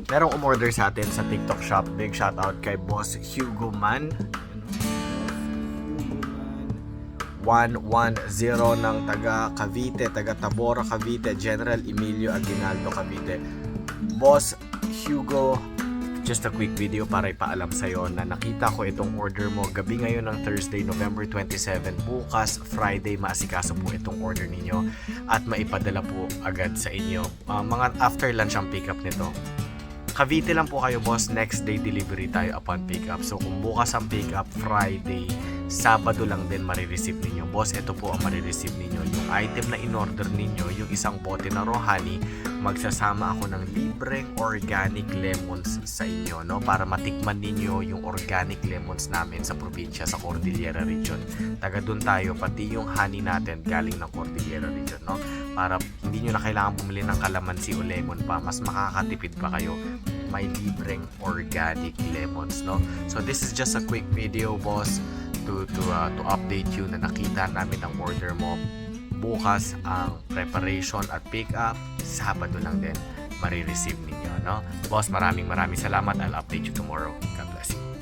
merong umorder sa atin sa TikTok shop. Big shoutout kay Boss Hugo Man. 110 ng taga Cavite, taga Tabora, Cavite, General Emilio Aguinaldo, Cavite. Boss Hugo, just a quick video para ipaalam sa'yo na nakita ko itong order mo gabi ngayon ng Thursday, November 27. Bukas, Friday, maasikaso po itong order ninyo at maipadala po agad sa inyo. Mga after lunch ang pick up nito. Cavite lang po kayo, boss. Next day delivery tayo upon pick up. So kung bukas ang pick up, Friday, Sabado lang din marireceive ninyo. Boss, ito po ang marireceive ninyo. Yung item na in-order ninyo, yung isang bote na rohani, magsasama ako ng libreng organic lemons sa inyo, no? Para matikman ninyo yung organic lemons namin sa probinsya, sa Cordillera Region. Taga dun tayo, pati yung honey natin galing ng Cordillera Region, no? Para hindi nyo na kailangan bumili ng kalamansi o lemon pa, mas makakatipid pa kayo. May libreng organic lemons, no? So this is just a quick video, boss, to update you na nakita namin ang order mo. Bukas ang preparation at pick up, Sabado lang din marireceive ninyo, no? Boss, maraming salamat. I'll update you tomorrow. God bless you.